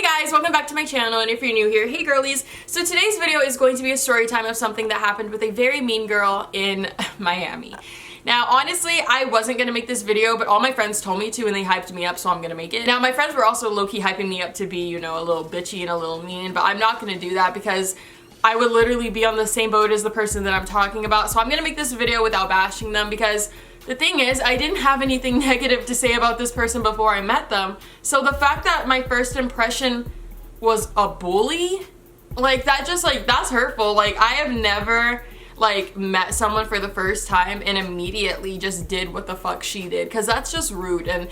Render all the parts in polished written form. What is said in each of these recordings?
Hey guys, welcome back to my channel, and if you're new here, hey girlies. So today's video is going to be a story time of something that happened with a very mean girl in Miami. Now, honestly, I wasn't gonna make this video, but all my friends told me to and they hyped me up, so I'm gonna make it. Now, my friends were also low-key hyping me up to be, you know, a little bitchy and a little mean, but I'm not gonna do that because I would literally be on the same boat as the person that I'm talking about. So I'm gonna make this video without bashing them because the thing is, I didn't have anything negative to say about this person before I met them. So the fact that my first impression was a bully, like that just like, that's hurtful. Like I have never like met someone for the first time and immediately just did what the fuck she did, because that's just rude. And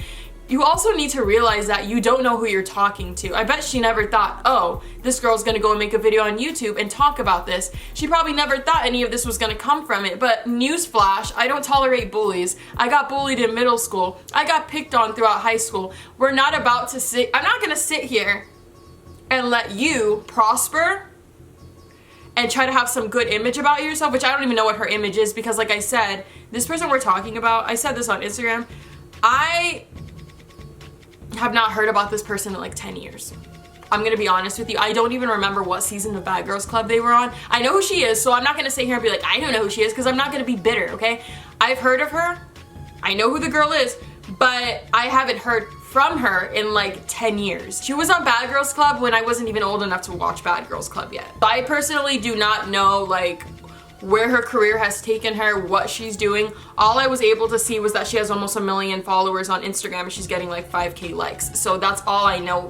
you also need to realize that you don't know who you're talking to. I bet she never thought, oh, this girl's gonna go and make a video on YouTube and talk about this. She probably never thought any of this was gonna come from it. But newsflash, I don't tolerate bullies. I got bullied in middle school. I got picked on throughout high school. I'm not gonna sit here and let you prosper and try to have some good image about yourself, which I don't even know what her image is, because like I said, this person we're talking about, I said this on Instagram, I have not heard about this person in like 10 years. I'm gonna be honest with you. I don't even remember what season of Bad Girls Club they were on. I know who she is, so I'm not gonna sit here and be like, I don't know who she is, because I'm not gonna be bitter, okay? I've heard of her. I know who the girl is, but I haven't heard from her in like 10 years. She was on Bad Girls Club when I wasn't even old enough to watch Bad Girls Club yet. I personally do not know like where her career has taken her, what she's doing. All I was able to see was that she has almost 1 million followers on Instagram and she's getting like 5K likes. So that's all I know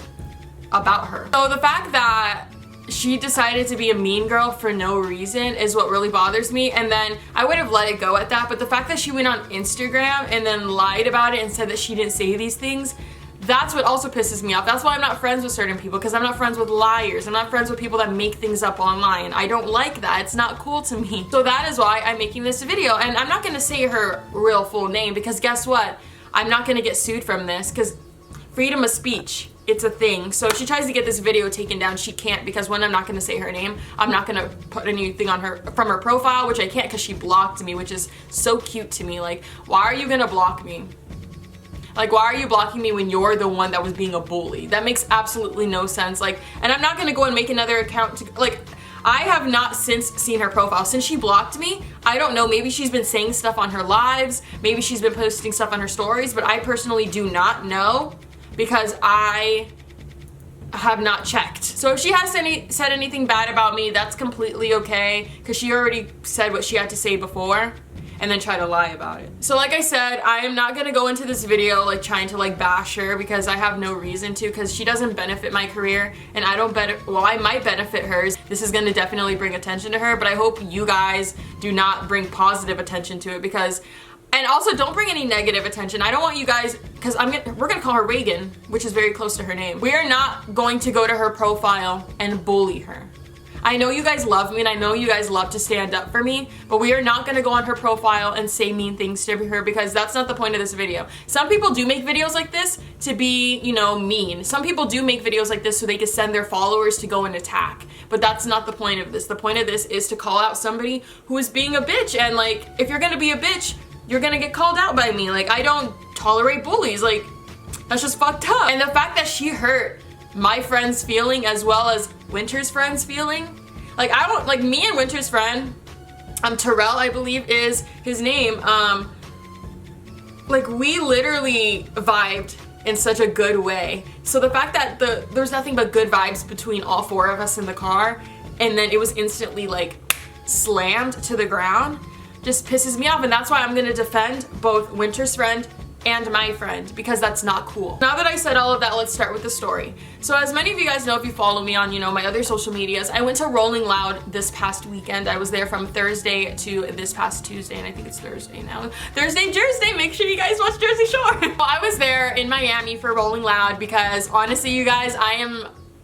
about her. So the fact that she decided to be a mean girl for no reason is what really bothers me, and then I would have let it go at that, but the fact that she went on Instagram and then lied about it and said that she didn't say these things, that's what also pisses me off. That's why I'm not friends with certain people, because I'm not friends with liars. I'm not friends with people that make things up online. I don't like that. It's not cool to me. So that is why I'm making this video, and I'm not gonna say her real full name, because guess what? I'm not gonna get sued from this, because freedom of speech, it's a thing. So if she tries to get this video taken down, she can't, because one, I'm not gonna say her name. I'm not gonna put anything on her from her profile, which I can't because she blocked me, which is so cute to me. Like, why are you gonna block me? Like, why are you blocking me when you're the one that was being a bully? That makes absolutely no sense. Like, and I'm not gonna go and make another account to, like, I have not since seen her profile. Since she blocked me, I don't know, maybe she's been saying stuff on her lives, maybe she's been posting stuff on her stories, but I personally do not know, because I have not checked. So if she has said anything bad about me, that's completely okay, because she already said what she had to say before and then try to lie about it. So like I said, I am not gonna go into this video like trying to like bash her, because I have no reason to, because she doesn't benefit my career and I don't well, I might benefit hers. This is gonna definitely bring attention to her, but I hope you guys do not bring positive attention to it, because and also, don't bring any negative attention. I don't want you guys, because we're gonna call her Reagan, which is very close to her name. We are not going to go to her profile and bully her. I know you guys love me and I know you guys love to stand up for me, but we are not gonna go on her profile and say mean things to her, because that's not the point of this video. Some people do make videos like this to be, you know, mean. Some people do make videos like this so they can send their followers to go and attack, but that's not the point of this. The point of this is to call out somebody who is being a bitch, and like, if you're gonna be a bitch, you're gonna get called out by me. Like, I don't tolerate bullies. Like, that's just fucked up. And the fact that she hurt my friend's feeling as well as Wynter's friend's feeling, like, I don't, like, me and Wynter's friend, Terrell, I believe is his name, like, we literally vibed in such a good way. So the fact that there's nothing but good vibes between all four of us in the car, and then it was instantly, like, slammed to the ground, just pisses me off. And that's why I'm gonna defend both Wynter's friend and my friend, because that's not cool. Now that I said all of that, let's start with the story. So as many of you guys know, if you follow me on, you know, my other social medias, I went to Rolling Loud this past weekend. I was there from Thursday to this past Tuesday, and I think it's Thursday now. Thursday, Jersey, make sure you guys watch Jersey Shore. Well, I was there in Miami for Rolling Loud because honestly, you guys,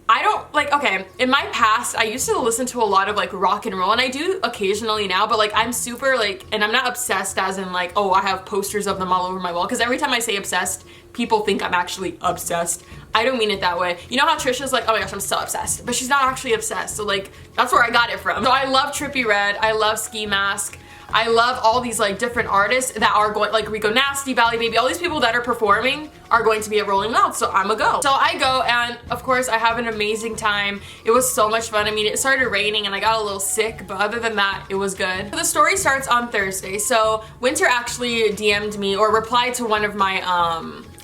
I don't, like, okay, in my past, I used to listen to a lot of, like, rock and roll, and I do occasionally now, but, like, I'm super, like, and I'm not obsessed as in, like, oh, I have posters of them all over my wall, because every time I say obsessed, people think I'm actually obsessed. I don't mean it that way. You know how Trisha's like, oh my gosh, I'm so obsessed, but she's not actually obsessed, so, like, that's where I got it from. So I love Trippie Redd, I love Ski Mask, I love all these like different artists that are going, like Rico Nasty, Valley Baby, all these people that are performing are going to be at Rolling Loud, so I'ma go. So I go, and of course I have an amazing time. It was so much fun. I mean, it started raining and I got a little sick, but other than that, it was good. So the story starts on Thursday. So Wynter actually DM'd me or replied to one of my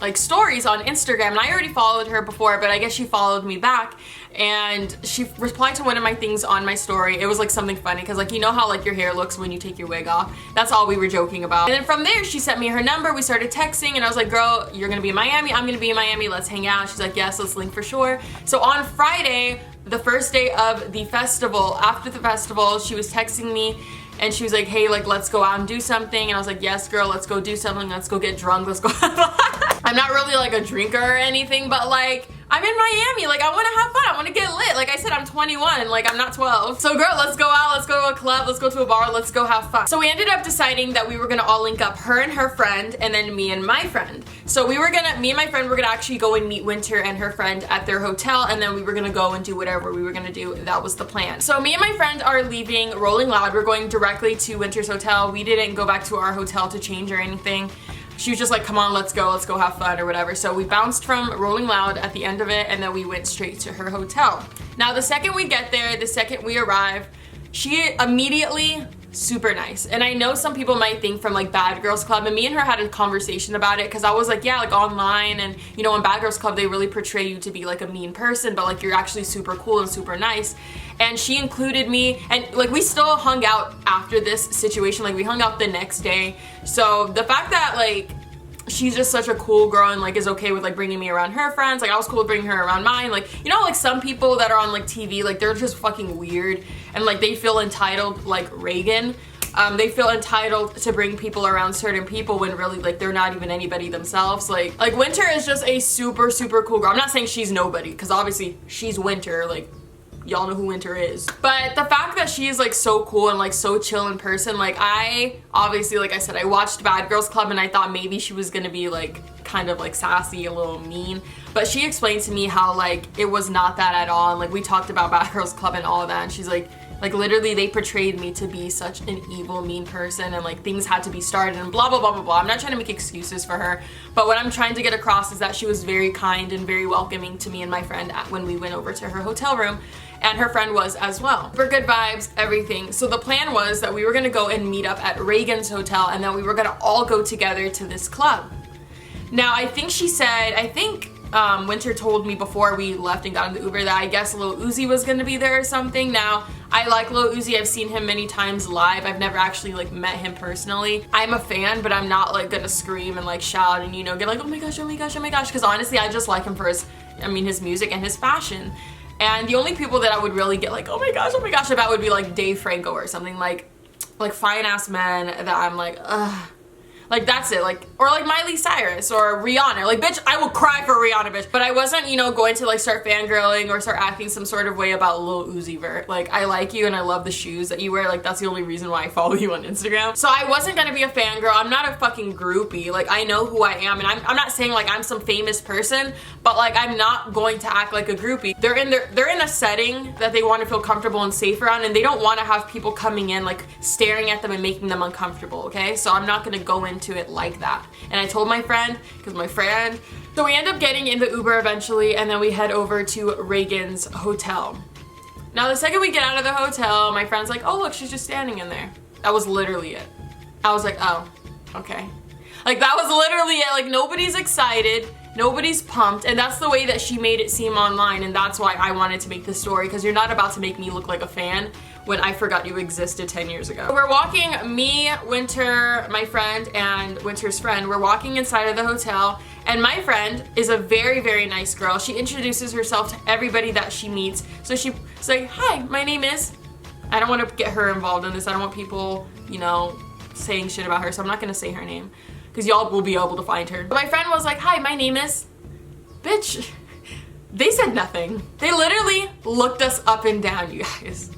like stories on Instagram, and I already followed her before, but I guess she followed me back, and she replied to one of my things on my story. It was like something funny, because like, you know how like your hair looks when you take your wig off? That's all we were joking about. And then from there, she sent me her number, we started texting, and I was like, girl, you're gonna be in Miami, I'm gonna be in Miami, let's hang out. She's like, yes, let's link for sure. So on Friday, the first day of the festival, after the festival, she was texting me, and she was like, hey, like, let's go out and do something. And I was like, yes, girl, let's go do something. Let's go get drunk. Let's go have fun. I'm not really like a drinker or anything, but like, I'm in Miami. Like, I want to have fun. I want to get lit. Like I said, I'm 21. Like, I'm not 12. So girl, let's go out. Let's go to a club. Let's go to a bar. Let's go have fun. So we ended up deciding that we were going to all link up, her and her friend, and then me and my friend. So me and my friend were going to actually go and meet Wynter and her friend at their hotel, and then we were going to go and do whatever we were going to do. That was the plan. So me and my friend are leaving Rolling Loud. We're going directly to Wynter's hotel. We didn't go back to our hotel to change or anything. She was just like, come on, let's go have fun or whatever. So we bounced from Rolling Loud at the end of it, and then we went straight to her hotel. Now the second we get there, the second we arrive, she immediately, super nice. And I know some people might think from like Bad Girls Club, and me and her had a conversation about it, because I was like, yeah, like online, and you know, in Bad Girls Club they really portray you to be like a mean person, but like you're actually super cool and super nice. And she included me, and like we still hung out after this situation. Like we hung out the next day. So the fact that like she's just such a cool girl and like is okay with like bringing me around her friends, like I was cool with bringing her around mine. Like, you know, like some people that are on like TV, like they're just fucking weird, and like they feel entitled, like Reagan. They feel entitled to bring people around certain people when really like they're not even anybody themselves. Like Wynter is just a super, super cool girl. I'm not saying she's nobody, because obviously she's Wynter, like y'all know who Wynter is. But the fact that she is like so cool and like so chill in person, like I obviously, like I said, I watched Bad Girls Club and I thought maybe she was gonna be like kind of like sassy, a little mean, but she explained to me how like it was not that at all. And like we talked about Bad Girls Club and all of that, and she's like literally they portrayed me to be such an evil, mean person, and like things had to be started and blah blah blah blah blah. I'm not trying to make excuses for her, but what I'm trying to get across is that she was very kind and very welcoming to me and my friend when we went over to her hotel room, and her friend was as well. For good vibes, everything. So the plan was that we were gonna go and meet up at Reagan's hotel, and then we were gonna all go together to this club. Now I think she said, Wynter told me before we left and got in the Uber that I guess Lil Uzi was gonna be there or something. Now, I like Lil Uzi, I've seen him many times live. I've never actually like met him personally. I'm a fan, but I'm not like gonna scream and like shout and, you know, get like, oh my gosh, oh my gosh, oh my gosh, because honestly I just like him for his music and his fashion. And the only people that I would really get like, oh my gosh about would be like Dave Franco or something, like fine ass men that I'm like, ugh. Like that's it, like, or like Miley Cyrus or Rihanna. Like, bitch, I will cry for Rihanna, bitch. But I wasn't, you know, going to like start fangirling or start acting some sort of way about Lil Uzi Vert. Like, I like you and I love the shoes that you wear. Like, that's the only reason why I follow you on Instagram. So I wasn't gonna be a fangirl. I'm not a fucking groupie. Like, I know who I am, and I'm not saying like I'm some famous person, but like I'm not going to act like a groupie. They're in a setting that they want to feel comfortable and safe around, and they don't want to have people coming in like staring at them and making them uncomfortable, okay? So I'm not gonna go into it like that. And I told my friend, so we end up getting in the Uber eventually, and then we head over to Reagan's hotel. Now the second we get out of the hotel, my friend's like, oh look, she's just standing in there. That was literally it. I was like, oh, okay. Like that was literally it. Like nobody's excited, nobody's pumped, and that's the way that she made it seem online, and that's why I wanted to make this story, because you're not about to make me look like a fan when I forgot you existed 10 years ago. We're walking, me, Wynter, my friend, and Wynter's friend, we're walking inside of the hotel, and my friend is a very, very nice girl. She introduces herself to everybody that she meets. So she's like, hi, my name is, I don't want to get her involved in this. I don't want people, you know, saying shit about her, so I'm not gonna say her name, because y'all will be able to find her. But my friend was like, hi, my name is, bitch. They said nothing. They literally looked us up and down, you guys.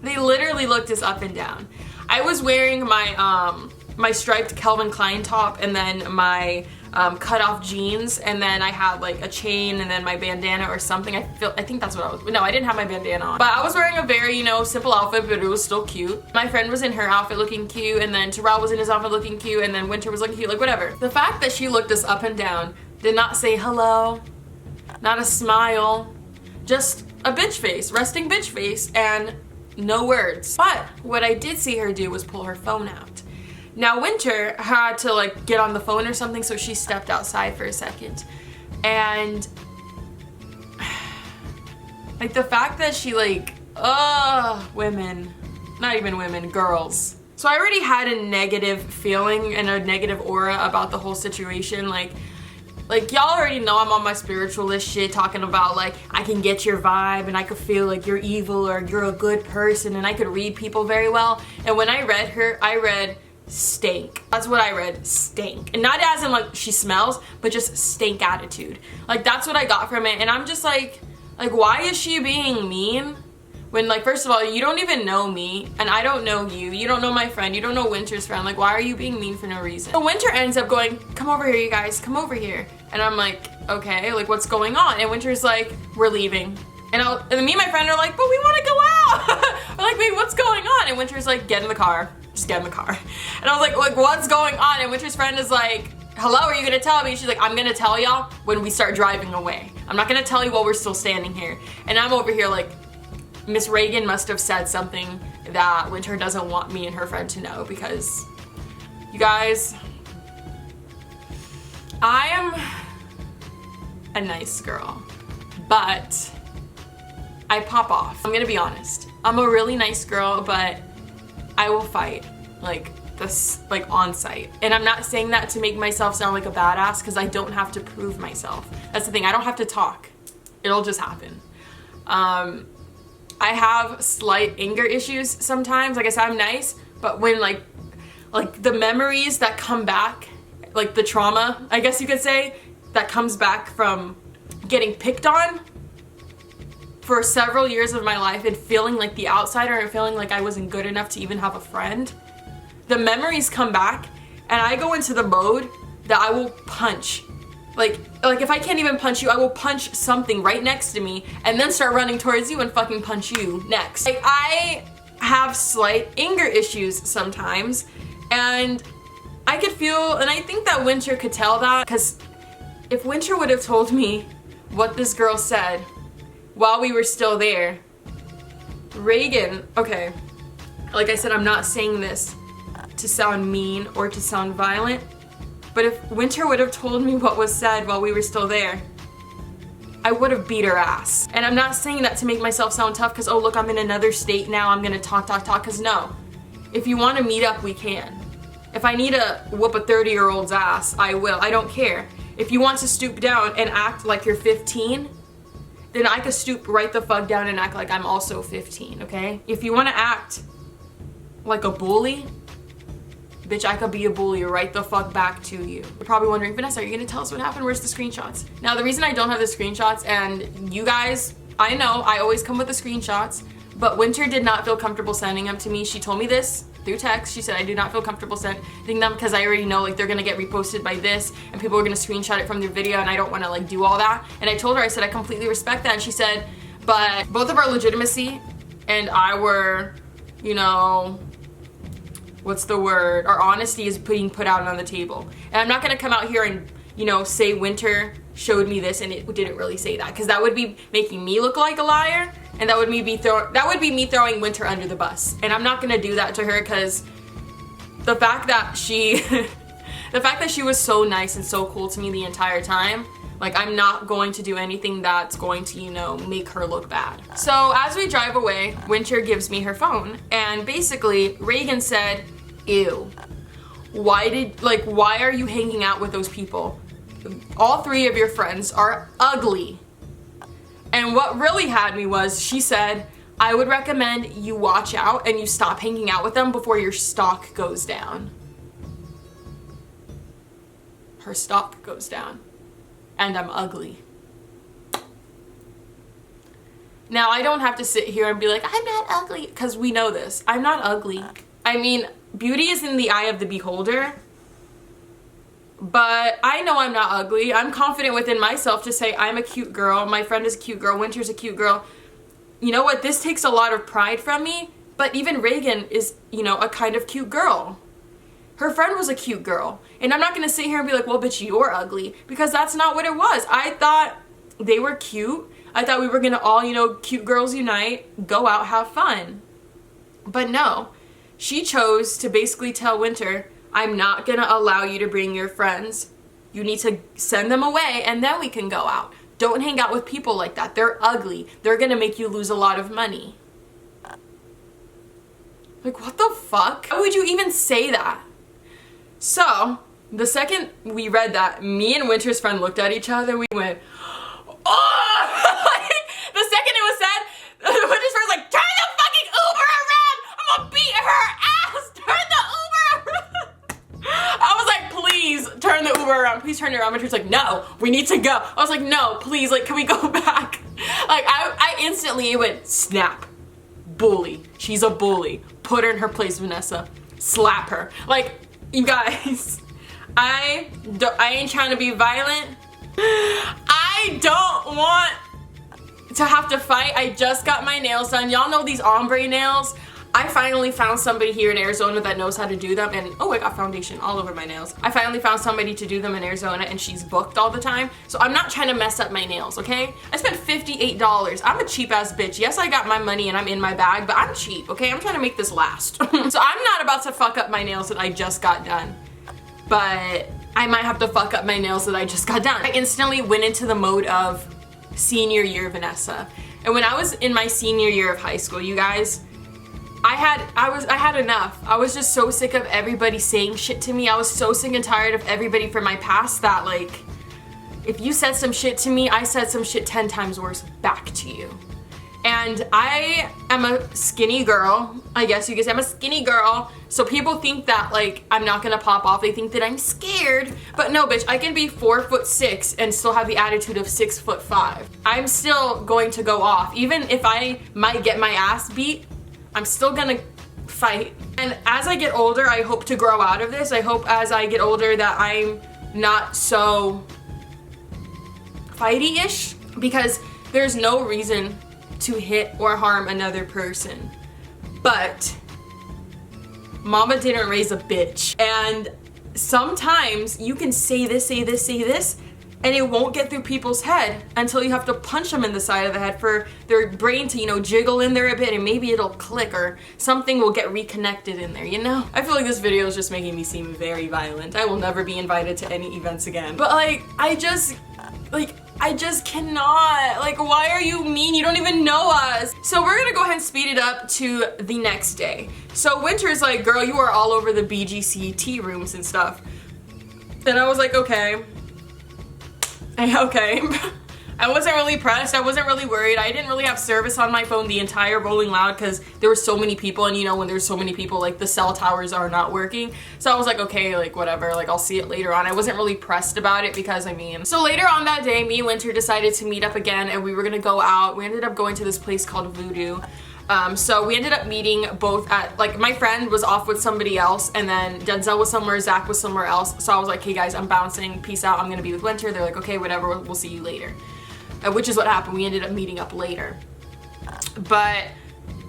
They literally looked us up and down. I was wearing my my striped Calvin Klein top and then my cut off jeans, and then I had like a chain and then my bandana or something. I think that's what I was. No, I didn't have my bandana on. But I was wearing a very, you know, simple outfit, but it was still cute. My friend was in her outfit looking cute, and then Terrell was in his outfit looking cute, and then Wynter was looking cute, like whatever. The fact that she looked us up and down, did not say hello, not a smile, just a bitch face, resting bitch face, and no words. But what I did see her do was pull her phone out. Now Wynter had to like get on the phone or something, so she stepped outside for a second. And like the fact that she like, women, not even women, girls. So I already had a negative feeling and a negative aura about the whole situation. Like y'all already know I'm on my spiritualist shit, talking about like I can get your vibe and I could feel like you're evil or you're a good person, and I could read people very well. And when I read her, I read stank. That's what I read, stank. And not as in like she smells, but just stank attitude. Like that's what I got from it. And I'm just like why is she being mean? When like, first of all, you don't even know me and I don't know you. You don't know my friend. You don't know Wynter's friend. Like, why are you being mean for no reason? So Wynter ends up going, come over here, you guys, come over here. And I'm like, okay, like what's going on? And Wynter's like, we're leaving. And me and my friend are like, but we want to go out. We're like, wait, what's going on? And Wynter's like, get in the car. Just get in the car. And I was like, what's going on? And Wynter's friend is like, hello, are you gonna tell me? She's like, I'm gonna tell y'all when we start driving away. I'm not gonna tell you while we're still standing here. And I'm over here like, Miss Reagan must have said something that Wynter doesn't want me and her friend to know, because you guys, I am a nice girl, but I pop off. I'm gonna be honest. I'm a really nice girl, but I will fight like this, like on site. And I'm not saying that to make myself sound like a badass, because I don't have to prove myself. That's the thing, I don't have to talk. It'll just happen. I have slight anger issues sometimes. Like I said, I'm nice, but when like the memories that come back, like the trauma, I guess you could say, that comes back from getting picked on for several years of my life and feeling like the outsider and feeling like I wasn't good enough to even have a friend, the memories come back and I go into the mode that I will punch. Like if I can't even punch you, I will punch something right next to me and then start running towards you and fucking punch you next. Like I have slight anger issues sometimes, and I could feel, and I think that Wynter could tell that, because if Wynter would have told me what this girl said while we were still there, Reagan, okay, like I said, I'm not saying this to sound mean or to sound violent, but if Wynter would have told me what was said while we were still there, I would have beat her ass. And I'm not saying that to make myself sound tough, because oh look, I'm in another state now, I'm gonna talk, because no. If you want to meet up, we can. If I need to whoop a 30-year-old's ass, I will. I don't care. If you want to stoop down and act like you're 15, then I could stoop right the fuck down and act like I'm also 15, okay? If you want to act like a bully, bitch, I could be a bully right the fuck back to you. You're probably wondering, Vanessa, are you gonna tell us what happened? Where's the screenshots? Now, the reason I don't have the screenshots, and you guys, I know, I always come with the screenshots, but Wynter did not feel comfortable sending them to me. She told me this through text. She said, I do not feel comfortable sending them because I already know like they're gonna get reposted by this and people are gonna screenshot it from their video, and I don't wanna like do all that. And I told her, I said, I completely respect that. And she said, but both of our legitimacy and our, you know, what's the word? Our honesty is being put out on the table. And I'm not gonna come out here and, you know, say Wynter showed me this and it didn't really say that, because that would be making me look like a liar, and that would be me throwing Wynter under the bus. And I'm not gonna do that to her, because the fact that she the fact that she was so nice and so cool to me the entire time, like I'm not going to do anything that's going to, you know, make her look bad. So as we drive away, Wynter gives me her phone, and basically Reagan said, ew, why are you hanging out with those people? All three of your friends are ugly. And what really had me was, she said, I would recommend you watch out and you stop hanging out with them before your stock goes down. Her stock goes down. And I'm ugly. Now, I don't have to sit here and be like, I'm not ugly, because we know this. I'm not ugly. I mean, beauty is in the eye of the beholder, But I know I'm not ugly. I'm confident within myself to say I'm a cute girl. My friend is a cute girl. Wynter's a cute girl. You know what? This takes a lot of pride from me. But even Reagan is, you know, a kind of cute girl. Her friend was a cute girl. And I'm not going to sit here and be like, well, bitch, you're ugly. Because that's not what it was. I thought they were cute. I thought we were going to all, you know, cute girls unite, go out, have fun. But no. She chose to basically tell Wynter, I'm not going to allow you to bring your friends. You need to send them away and then we can go out. Don't hang out with people like that. They're ugly. They're going to make you lose a lot of money. Like, what the fuck? Why would you even say that? So, the second we read that, me and Wynter's friend looked at each other. We went, oh! The second it was said, Wynter's friend was like, turn the fucking Uber around! I'm gonna beat her ass! Turn the Uber around! I was like, please turn the Uber around. Please turn it around. Wynter's like, no, we need to go. I was like, no, please, like, can we go back? Like, I instantly went, snap. Bully. She's a bully. Put her in her place, Vanessa. Slap her. Like, you guys, I ain't trying to be violent. I don't want to have to fight. I just got my nails done. Y'all know these ombre nails? I finally found somebody here in Arizona that knows how to do them, and oh, I got foundation all over my nails. I finally found somebody to do them in Arizona, and she's booked all the time, so I'm not trying to mess up my nails, okay? I spent $58. I'm a cheap ass bitch. Yes, I got my money and I'm in my bag, but I'm cheap, okay? I'm trying to make this last. So I'm not about to fuck up my nails that I just got done, but I might have to fuck up my nails that I just got done. I instantly went into the mode of senior year Vanessa, and when I was in my senior year of high school, you guys, I had enough. I was just so sick of everybody saying shit to me. I was so sick and tired of everybody from my past that, like, if you said some shit to me, I said some shit 10 times worse back to you. And I am a skinny girl. I guess you could say I'm a skinny girl. So people think that, like, I'm not gonna pop off. They think that I'm scared. But no, bitch, I can be 4'6" and still have the attitude of 6'5". I'm still going to go off. Even if I might get my ass beat, I'm still gonna fight. And as I get older, I hope to grow out of this. I hope as I get older that I'm not so fighty-ish, because there's no reason to hit or harm another person. But mama didn't raise a bitch. And sometimes you can say this, and it won't get through people's head until you have to punch them in the side of the head for their brain to, you know, jiggle in there a bit, and maybe it'll click or something will get reconnected in there, you know? I feel like this video is just making me seem very violent. I will never be invited to any events again. But like, I just cannot. Like, why are you mean? You don't even know us. So we're gonna go ahead and speed it up to the next day. So Wynter's like, girl, you are all over the BGC tea rooms and stuff. And I was like, okay. Okay. I wasn't really pressed. I wasn't really worried. I didn't really have service on my phone the entire Rolling Loud because there were so many people, and you know when there's so many people, like, the cell towers are not working. So I was like, okay, like, whatever, like, I'll see it later on. I wasn't really pressed about it because, I mean. So later on that day, me and Wynter decided to meet up again, and we were gonna go out. We ended up going to this place called Voodoo. So we ended up meeting both at, like, my friend was off with somebody else, and then Denzel was somewhere, Zach was somewhere else. So I was like, hey guys, I'm bouncing, peace out, I'm gonna be with Wynter. They're like, okay, whatever, we'll see you later. Which is what happened. We ended up meeting up later. But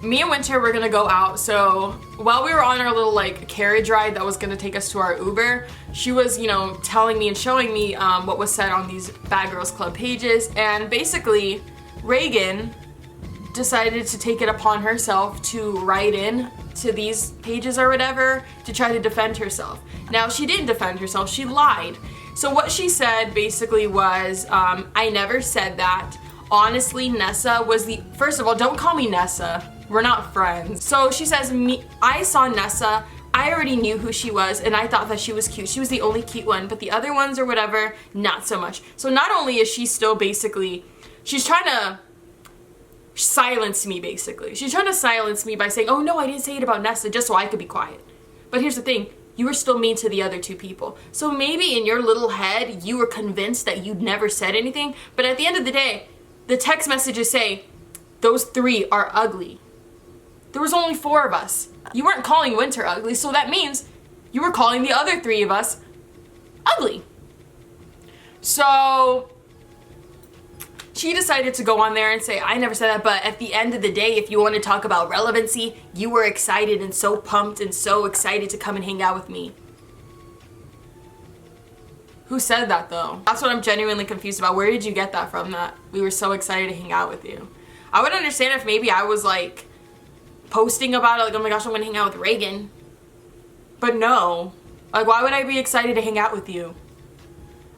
me and Wynter were gonna go out. So while we were on our little, like, carriage ride that was gonna take us to our Uber, she was, you know, telling me and showing me what was said on these Bad Girls Club pages. And basically, Reagan decided to take it upon herself to write in to these pages or whatever to try to defend herself. Now, she didn't defend herself, she lied. So what she said basically was, I never said that. Honestly, Nessa was the, first of all, don't call me Nessa. We're not friends. So she says, I saw Nessa, I already knew who she was, and I thought that she was cute. She was the only cute one, but the other ones or whatever, not so much. So not only is she still basically, she's trying to silence me, basically. She's trying to silence me by saying, oh no, I didn't say it about Nessa, just so I could be quiet. But here's the thing, you were still mean to the other two people. So maybe in your little head, you were convinced that you'd never said anything, but at the end of the day, the text messages say, those three are ugly. There was only 4 of us. You weren't calling Wynter ugly, so that means you were calling the other 3 of us ugly. So she decided to go on there and say, I never said that, but at the end of the day, if you want to talk about relevancy, you were excited and so pumped and so excited to come and hang out with me. Who said that though? That's what I'm genuinely confused about. Where did you get that from, that we were so excited to hang out with you? I would understand if maybe I was like posting about it, like, oh my gosh, I'm gonna hang out with Reagan. But no, like, why would I be excited to hang out with you?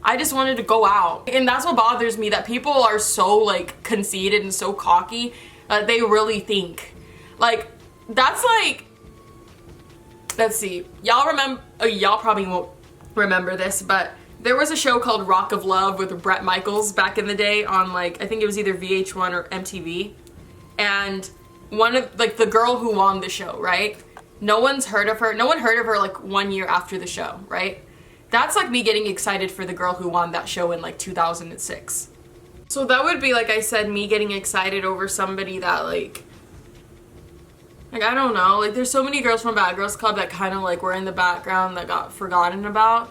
I just wanted to go out. And that's what bothers me, that people are so like conceited and so cocky that they really think. Like, that's like, let's see, y'all remember, y'all probably won't remember this, but there was a show called Rock of Love with Bret Michaels back in the day on, like, I think it was either VH1 or MTV. And one of, like, the girl who won the show, right? No one's heard of her. No one heard of her like 1 year after the show, right? That's like me getting excited for the girl who won that show in like 2006. So that would be, like I said, me getting excited over somebody that like I don't know, like there's so many girls from Bad Girls Club that kind of like were in the background that got forgotten about.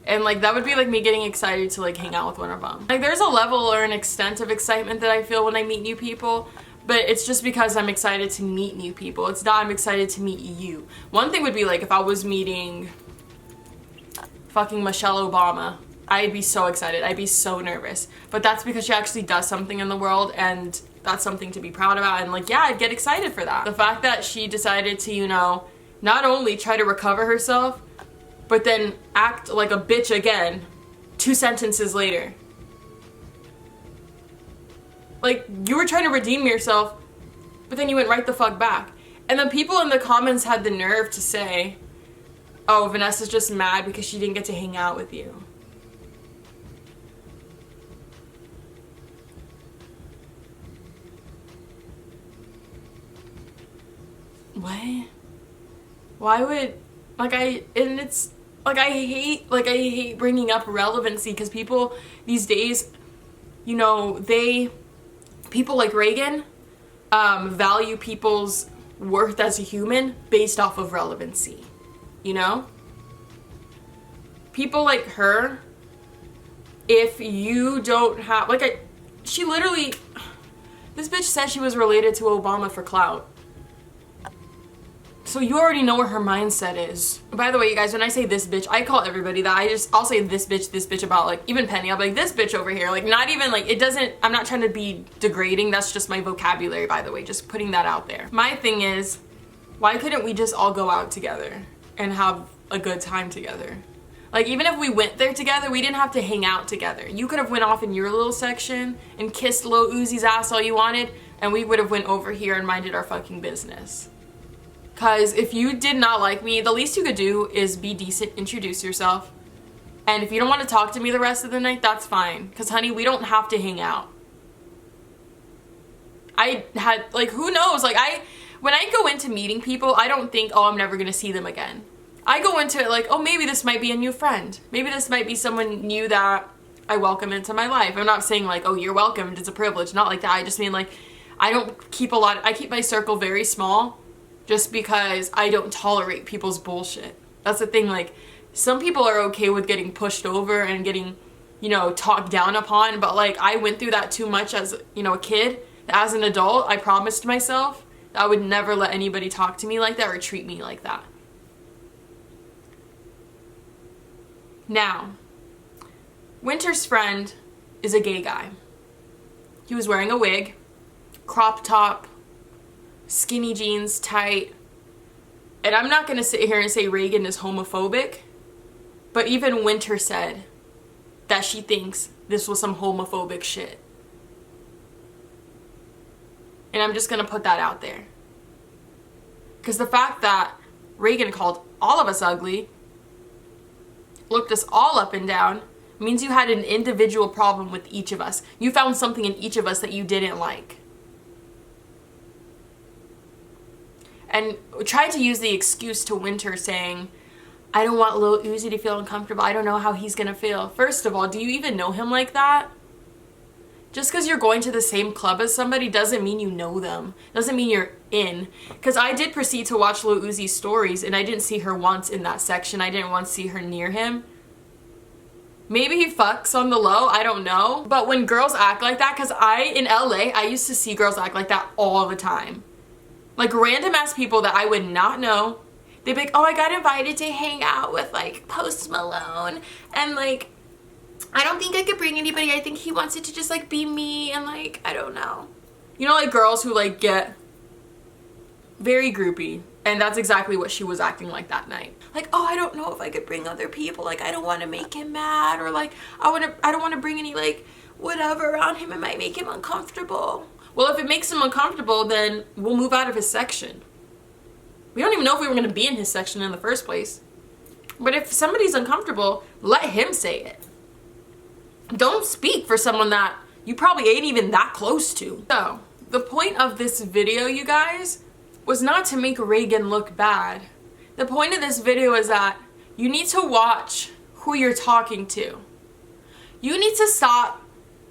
And like that would be like me getting excited to like hang out with one of them. Like there's a level or an extent of excitement that I feel when I meet new people, but it's just because I'm excited to meet new people. It's not I'm excited to meet you. One thing would be like if I was meeting fucking Michelle Obama, I'd be so excited. I'd be so nervous. But that's because she actually does something in the world, and that's something to be proud about. And like, yeah, I'd get excited for that. The fact that she decided to, you know, not only try to recover herself, but then act like a bitch again 2 sentences later. Like, you were trying to redeem yourself, but then you went right the fuck back. And then people in the comments had the nerve to say, oh, Vanessa's just mad because she didn't get to hang out with you. What? Why would, like, and it's, like, I hate bringing up relevancy, because people these days, you know, people like Reagan value people's worth as a human based off of relevancy. You know? People like her, if you don't have, like, she literally, this bitch said she was related to Obama for clout. So you already know where her mindset is. By the way, you guys, when I say this bitch, I call everybody that. I'll say this bitch about, like, even Penny. I'll be like, this bitch over here. Like, not even, like, it doesn't, I'm not trying to be degrading. That's just my vocabulary, by the way. Just putting that out there. My thing is, why couldn't we just all go out together and have a good time together? Like, even if we went there together, we didn't have to hang out together. You could have went off in your little section and kissed Lil Uzi's ass all you wanted, and we would have went over here and minded our fucking business. Because if you did not like me, the least you could do is be decent, introduce yourself. And if you don't want to talk to me the rest of the night, that's fine. Because, honey, we don't have to hang out. I had, like, who knows? Like, when I go into meeting people, I don't think, oh, I'm never going to see them again. I go into it like, oh, maybe this might be a new friend. Maybe this might be someone new that I welcome into my life. I'm not saying, like, oh, you're welcomed, it's a privilege. Not like that. I just mean, like, I keep my circle very small. Just because I don't tolerate people's bullshit. That's the thing, like, some people are okay with getting pushed over and getting, you know, talked down upon, but like, I went through that too much as, you know, a kid. As an adult, I promised myself that I would never let anybody talk to me like that or treat me like that. Now, Wynter's friend is a gay guy. He was wearing a wig, crop top, skinny jeans, tight. And I'm not gonna sit here and say Reagan is homophobic, but even Wynter said that she thinks this was some homophobic shit. And I'm just gonna put that out there. Because the fact that Reagan called all of us ugly, looked us all up and down, means you had an individual problem with each of us. You found something in each of us that you didn't like. And tried to use the excuse to Wynter saying, I don't want Lil Uzi to feel uncomfortable. I don't know how he's gonna feel. First of all, do you even know him like that? Just because you're going to the same club as somebody doesn't mean you know them. Doesn't mean you're in. Because I did proceed to watch Lil Uzi's stories and I didn't see her once in that section. I didn't once see her near him. Maybe he fucks on the low, I don't know. But when girls act like that, because in LA, I used to see girls act like that all the time. Like random ass people that I would not know. They'd be like, oh, I got invited to hang out with like Post Malone. And like, I don't think I could bring anybody. I think he wants it to just like be me and like, I don't know. You know, like girls who like get very groupie. And that's exactly what she was acting like that night. Like, oh, I don't know if I could bring other people. Like, I don't want to make him mad, or like, I don't want to bring any like whatever around him. It might make him uncomfortable. Well, if it makes him uncomfortable, then we'll move out of his section. We don't even know if we were going to be in his section in the first place. But if somebody's uncomfortable, let him say it. Don't speak for someone that you probably ain't even that close to. So, the point of this video, you guys, was not to make Reagan look bad. The point of this video is that you need to watch who you're talking to. You need to stop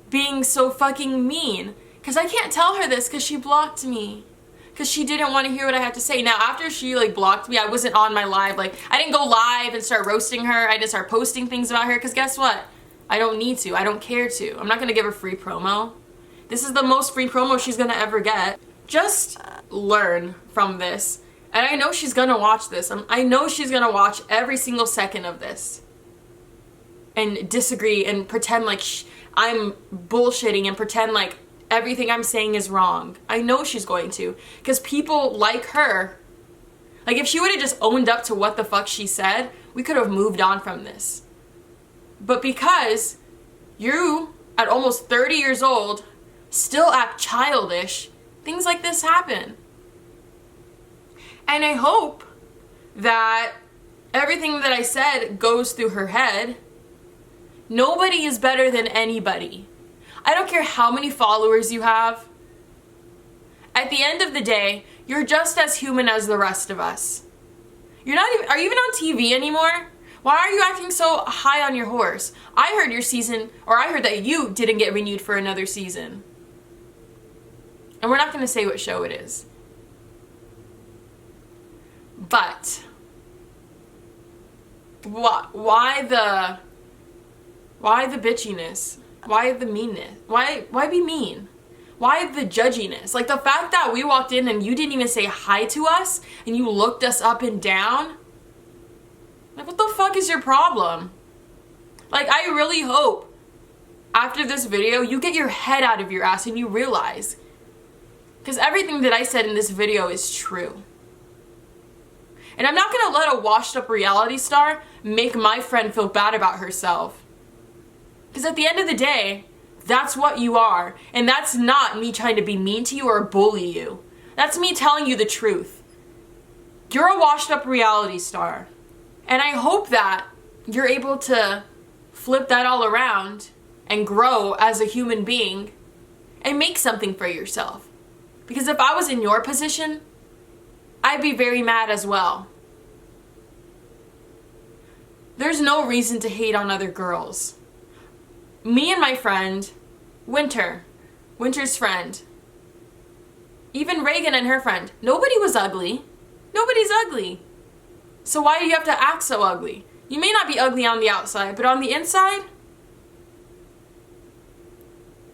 being so fucking mean. Because I can't tell her this because she blocked me. Because she didn't want to hear what I had to say. Now, after she like blocked me, I wasn't on my live. Like, I didn't go live and start roasting her. I didn't start posting things about her. Because guess what? I don't need to. I don't care to. I'm not going to give her free promo. This is the most free promo she's going to ever get. Just learn from this. And I know she's gonna watch this. I know she's gonna watch every single second of this and disagree and pretend like I'm bullshitting and pretend like everything I'm saying is wrong. I know she's going to, because people like her, like if she would have just owned up to what the fuck she said, we could have moved on from this. But because you, at almost 30 years old, still act childish, things like this happen. And I hope that everything that I said goes through her head. Nobody is better than anybody. I don't care how many followers you have. At the end of the day, you're just as human as the rest of us. Are you even on TV anymore? Why are you acting so high on your horse? I heard that you didn't get renewed for another season. And we're not going to say what show it is. But why the bitchiness? Why the meanness? Why be mean? Why the judginess? Like the fact that we walked in and you didn't even say hi to us and you looked us up and down. Like what the fuck is your problem? Like I really hope after this video you get your head out of your ass and you realize, because everything that I said in this video is true. And I'm not gonna let a washed up reality star make my friend feel bad about herself. Because at the end of the day, that's what you are. And that's not me trying to be mean to you or bully you. That's me telling you the truth. You're a washed up reality star. And I hope that you're able to flip that all around and grow as a human being and make something for yourself. Because if I was in your position, I'd be very mad as well. There's no reason to hate on other girls. Me and my friend, Winter's friend, even Reagan and her friend, nobody was ugly. Nobody's ugly. So why do you have to act so ugly? You may not be ugly on the outside, but on the inside,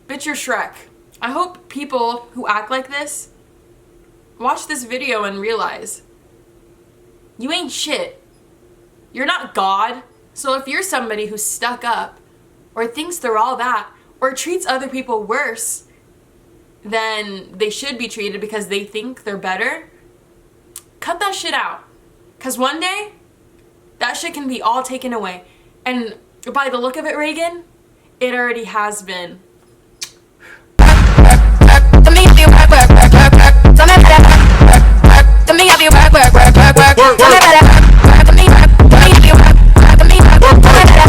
bitch, you're Shrek. I hope people who act like this watch this video and realize you ain't shit. You're not God. So if you're somebody who's stuck up or thinks they're all that or treats other people worse than they should be treated because they think they're better, cut that shit out. Because one day, that shit can be all taken away. And by the look of it, Reagan, it already has been.